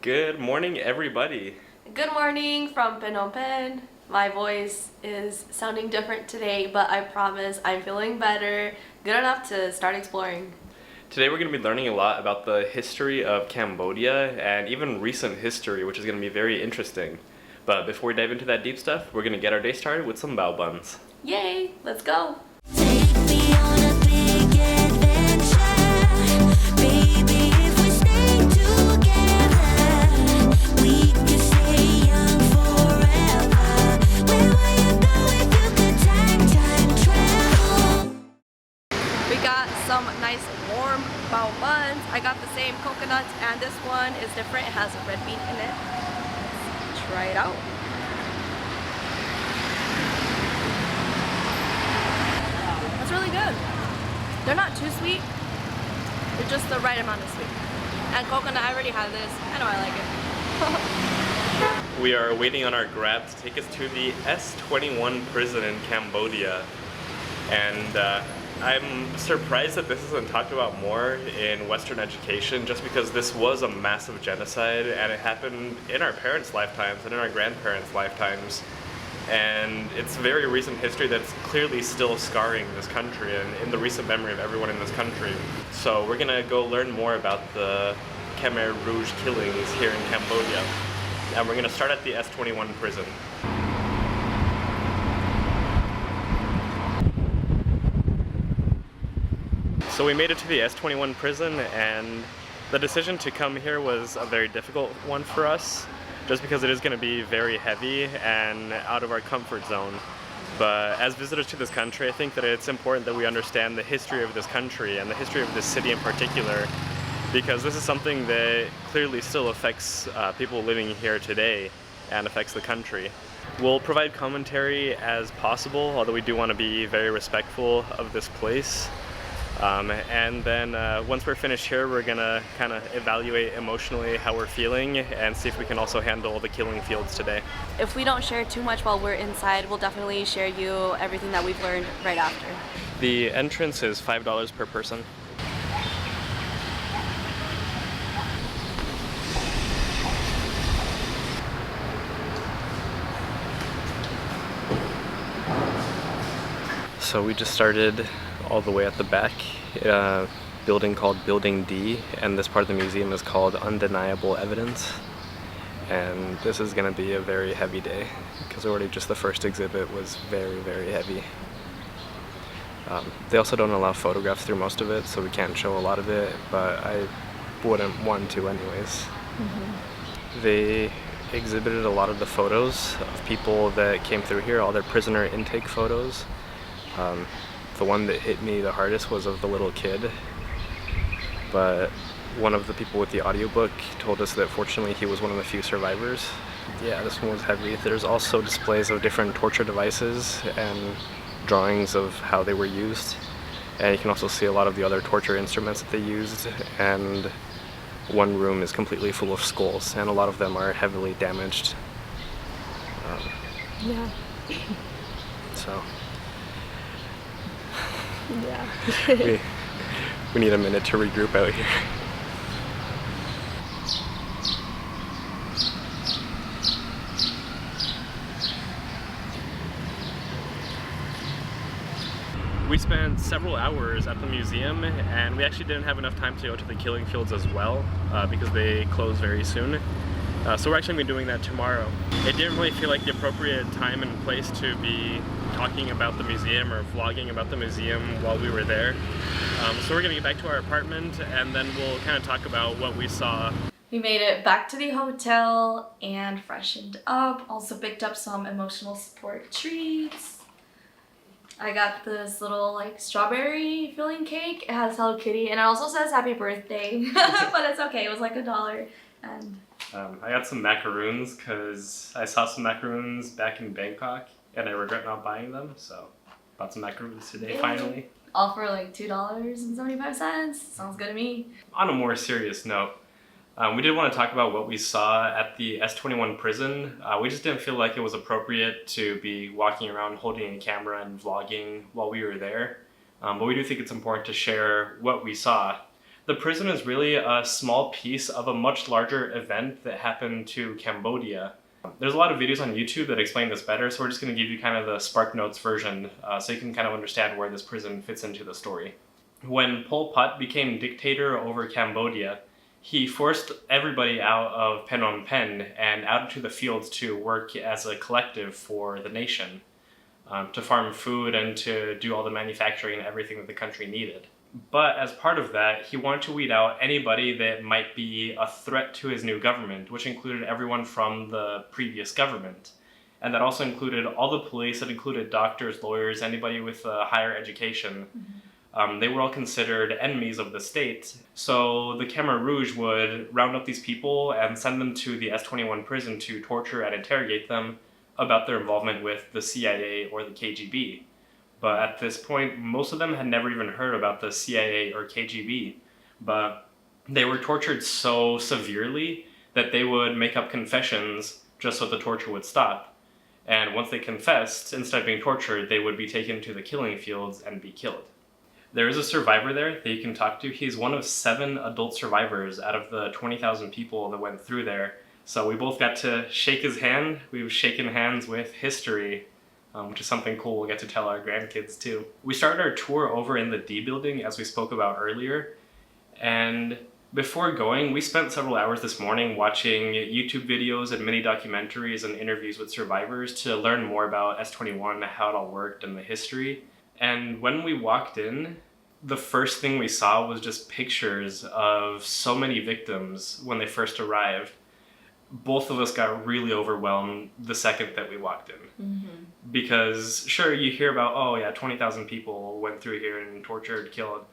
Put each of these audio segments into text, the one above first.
Good morning, everybody. Good morning from Phnom Penh. My voice is sounding different today, but I promise I'm feeling better, good enough to start exploring. Today we're going to be learning a lot about the history of Cambodia and even recent history, which is going to be very interesting. But before we dive into that deep stuff, we're going to get our day started with some bao buns. Yay, let's go. Take me on a big adventure, baby. If we stay together, we can stay young forever. Where will you go if you could time travel? We got some nice warm bao buns. I got the same coconut, and this one is different. It has a red bean in it. Let's try it out. That's really good. They're not too sweet. They're just the right amount of sweet. And coconut, I already had this. I know I like it. We are waiting on our Grab to take us to the S21 Prison in Cambodia. And I'm surprised that this isn't talked about more in Western education, just because this was a massive genocide and it happened in our parents' lifetimes and in our grandparents' lifetimes. And it's very recent history that's clearly still scarring this country and in the recent memory of everyone in this country. So we're gonna go learn more about the Khemer Rouge killings here in Cambodia. And we're gonna start at the S21 prison. So we made it to the S21 prison, and the decision to come here was a very difficult one for us, just because it is going to be very heavy and out of our comfort zone. But as visitors to this country, I think that it's important that we understand the history of this country and the history of this city in particular, because this is something that clearly still affects people living here today and affects the country. We'll provide commentary as possible, although we do want to be very respectful of this place. And then once we're finished here, we're gonna kind of evaluate emotionally how we're feeling and see if we can also handle the killing fields today. If we don't share too much while we're inside, we'll definitely share you everything that we've learned right after. The entrance is $5 per person. So we just started all the way at the back, a building called Building D, and this part of the museum is called Undeniable Evidence. And this is going to be a very heavy day, because already just the first exhibit was very, very heavy. They also don't allow photographs through most of it, so we can't show a lot of it, but I wouldn't want to anyways. They exhibited a lot of the photos of people that came through here, all their prisoner intake photos. The one that hit me the hardest was of the little kid, but one of the people with the audiobook told us that fortunately he was one of the few survivors. Yeah, this one was heavy. There's also displays of different torture devices and drawings of how they were used, and you can also see a lot of the other torture instruments that they used, and one room is completely full of skulls, and a lot of them are heavily damaged. Yeah. So Yeah. we need a minute to regroup out here. We spent several hours at the museum, and we actually didn't have enough time to go to the killing fields as well, because they close very soon. So we're actually going to be doing that tomorrow. It didn't really feel like the appropriate time and place to be talking about the museum or vlogging about the museum while we were there. So we're going to get back to our apartment, and then we'll kind of talk about what we saw. We made it back to the hotel and freshened up. Also picked up some emotional support treats. I got this little like strawberry filling cake. It has Hello Kitty, and it also says happy birthday, but it's okay. It was like $1. And I got some macaroons because I saw some macaroons back in Bangkok and I regret not buying them, so bought some macaroons today finally. All for like $2.75. Sounds good to me. On a more serious note, we did want to talk about what we saw at the S21 prison. We just didn't feel like it was appropriate to be walking around holding a camera and vlogging while we were there. But we do think it's important to share what we saw. The prison is really a small piece of a much larger event that happened to Cambodia. There's a lot of videos on YouTube that explain this better, so we're just going to give you kind of the Spark Notes version so you can kind of understand where this prison fits into the story. When Pol Pot became dictator over Cambodia, he forced everybody out of Phnom Penh and out into the fields to work as a collective for the nation, to farm food and to do all the manufacturing and everything that the country needed. But as part of that, he wanted to weed out anybody that might be a threat to his new government, which included everyone from the previous government. And that also included all the police, that included doctors, lawyers, anybody with a higher education. They were all considered enemies of the state. So the Khemer Rouge would round up these people and send them to the S21 prison to torture and interrogate them about their involvement with the CIA or the KGB. But at this point, most of them had never even heard about the CIA or KGB. But they were tortured so severely that they would make up confessions just so the torture would stop. And once they confessed, instead of being tortured, they would be taken to the killing fields and be killed. There is a survivor there that you can talk to. He's one of 7 adult survivors out of the 20,000 people that went through there. So we both got to shake his hand. We've shaken hands with history, which is something cool we'll get to tell our grandkids too. We started our tour over in the D building, as we spoke about earlier. And before going, we spent several hours this morning watching YouTube videos and mini documentaries and interviews with survivors to learn more about S21, how it all worked, and the history. And when we walked in, the first thing we saw was just pictures of so many victims when they first arrived. Both of us got really overwhelmed the second that we walked in. Because sure, you hear about, oh yeah, 20,000 people went through here and tortured, killed.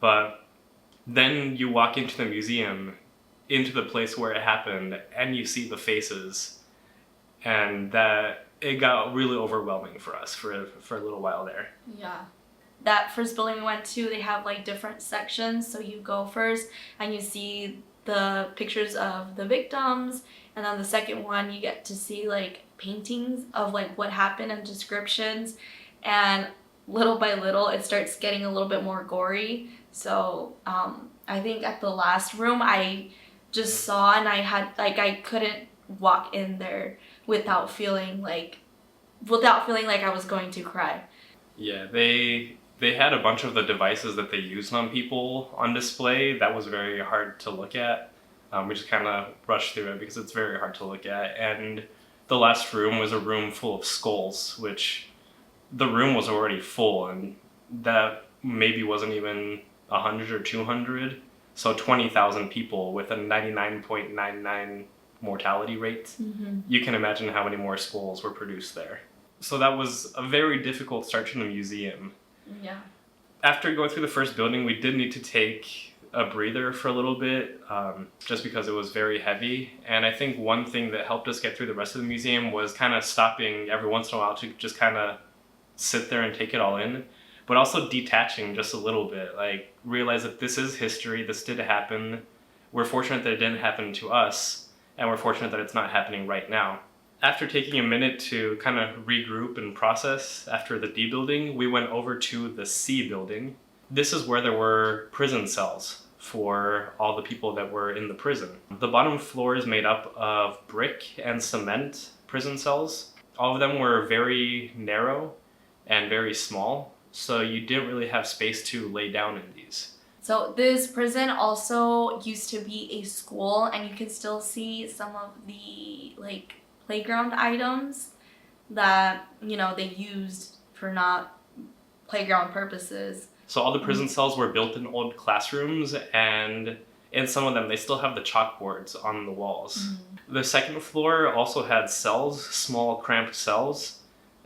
But then you walk into the museum, into the place where it happened, and you see the faces. And that, it got really overwhelming for us for a little while there. Yeah. That first building we went to, they have like different sections. So you go first and you see the pictures of the victims, and then the second one you get to see like paintings of like what happened and descriptions, and little by little it starts getting a little bit more gory. So I think at the last room I just saw, and I couldn't walk in there without feeling like I was going to cry. Yeah, they had a bunch of the devices that they used on people on display. That was very hard to look at. We just kind of rushed through it because it's very hard to look at. And the last room was a room full of skulls, which the room was already full, and that maybe wasn't even 100 or 200. So 20,000 people with a 99.99 mortality rate. You can imagine how many more skulls were produced there. So that was a very difficult start to the museum. Yeah. After going through the first building, we did need to take a breather for a little bit, just because it was very heavy. And I think one thing that helped us get through the rest of the museum was kind of stopping every once in a while to just kind of sit there and take it all in, but also detaching just a little bit, like realize that this is history, this did happen. We're fortunate that it didn't happen to us, and we're fortunate that it's not happening right now. After taking a minute to kind of regroup and process after the D building, we went over to the C building. This is where there were prison cells for all the people that were in the prison. The bottom floor is made up of brick and cement prison cells. All of them were very narrow and very small, so you didn't really have space to lay down in these. So this prison also used to be a school, and you can still see some of the like playground items that, you know, they used for not playground purposes. So all the prison cells were built in old classrooms, and in some of them they still have the chalkboards on the walls. The second floor also had cells, small cramped cells,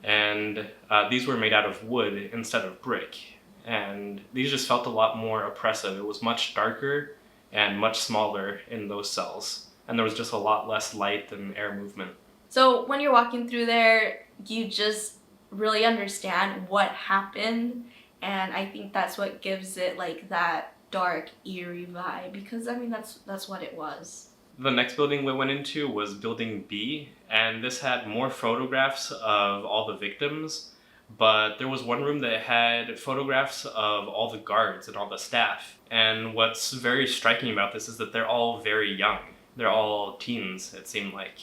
and these were made out of wood instead of brick. And these just felt a lot more oppressive. It was much darker and much smaller in those cells, and there was just a lot less light and air movement. So when you're walking through there, you just really understand what happened, and I think that's what gives it like that dark, eerie vibe, because I mean that's what it was. The next building we went into was building B, and this had more photographs of all the victims, But there was one room that had photographs of all the guards and all the staff. And what's very striking about this is that they're all very young. They're all teens, it seemed like.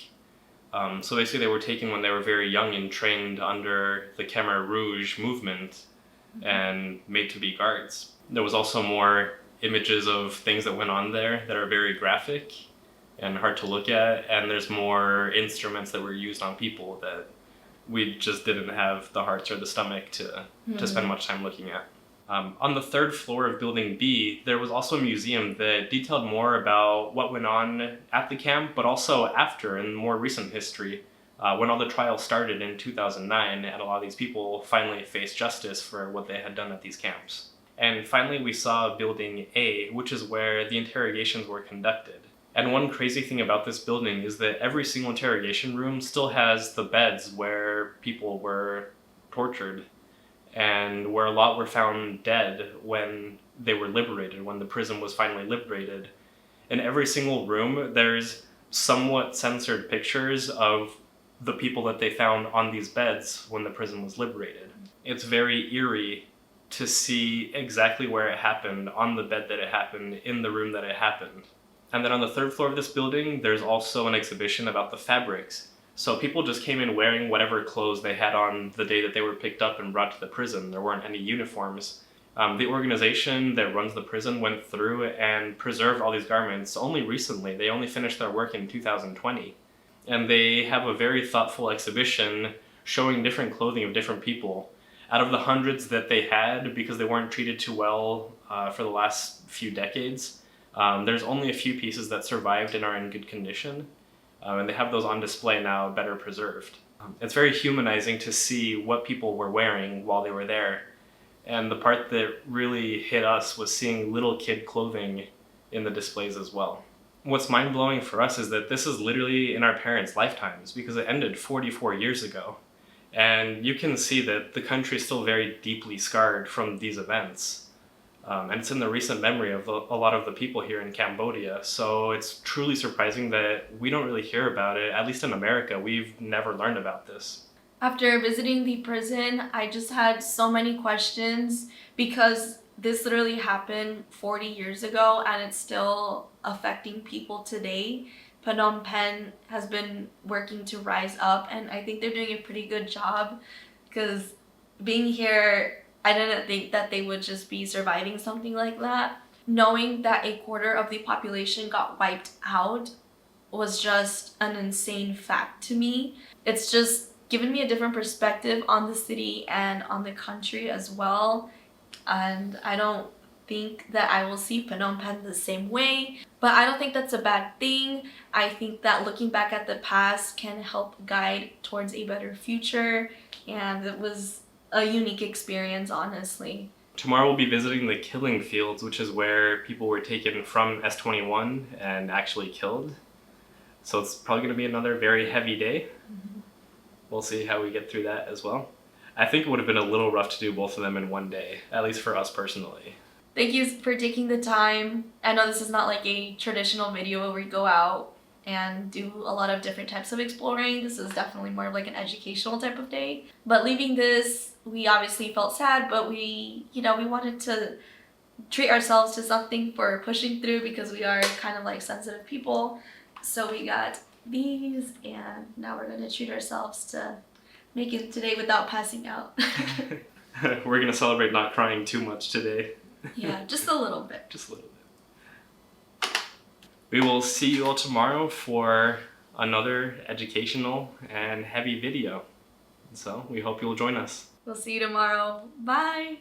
So basically they were taken when they were very young and trained under the Khemer Rouge movement and made to be guards. There was also more images of things that went on there that are very graphic and hard to look at, and there's more instruments that were used on people that we just didn't have the hearts or the stomach to spend much time looking at. On the third floor of Building B, there was also a museum that detailed more about what went on at the camp, but also after in more recent history, when all the trials started in 2009, and a lot of these people finally faced justice for what they had done at these camps. And finally, we saw Building A, which is where the interrogations were conducted. And one crazy thing about this building is that every single interrogation room still has the beds where people were tortured and where a lot were found dead when they were liberated, when the prison was finally liberated. In every single room, there's somewhat censored pictures of the people that they found on these beds when the prison was liberated. It's very eerie to see exactly where it happened, on the bed that it happened, in the room that it happened. And then on the third floor of this building, there's also an exhibition about the fabrics. So people just came in wearing whatever clothes they had on the day that they were picked up and brought to the prison. There weren't any uniforms. The organization that runs the prison went through and preserved all these garments only recently. They only finished their work in 2020. And they have a very thoughtful exhibition showing different clothing of different people. Out of the hundreds that they had, because they weren't treated too well for the last few decades, there's only a few pieces that survived and are in good condition. And they have those on display now, better preserved. It's very humanizing to see what people were wearing while they were there. And the part that really hit us was seeing little kid clothing in the displays as well. What's mind-blowing for us is that this is literally in our parents' lifetimes, because it ended 44 years ago. And you can see that the country is still very deeply scarred from these events. And it's in the recent memory of a lot of the people here in Cambodia. So it's truly surprising that we don't really hear about it. At least in America, we've never learned about this. After visiting the prison, I just had so many questions because this literally happened 40 years ago and it's still affecting people today. Phnom Penh has been working to rise up, and I think they're doing a pretty good job, because being here, I didn't think that they would just be surviving something like that. Knowing that a quarter of the population got wiped out was just an insane fact to me. It's just given me a different perspective on the city and on the country as well. And I don't think that I will see Phnom Penh the same way, but I don't think that's a bad thing. I think that looking back at the past can help guide towards a better future, and it was a unique experience, honestly. Tomorrow we'll be visiting the killing fields, which is where people were taken from S21 and actually killed. So it's probably going to be another very heavy day. We'll see how we get through that as well. I think it would have been a little rough to do both of them in one day, at least for us personally. Thank you for taking the time. I know this is not like a traditional video where we go out and do a lot of different types of exploring. This is definitely more of like an educational type of day. But leaving this, we obviously felt sad, but we wanted to treat ourselves to something for pushing through, because we are kind of like sensitive people. So we got these, and now we're gonna treat ourselves to make it today without passing out. We're going to celebrate not crying too much today. Yeah, just a little bit. Just a little bit. We will see you all tomorrow for another educational and heavy video. So we hope you'll join us. We'll see you tomorrow. Bye.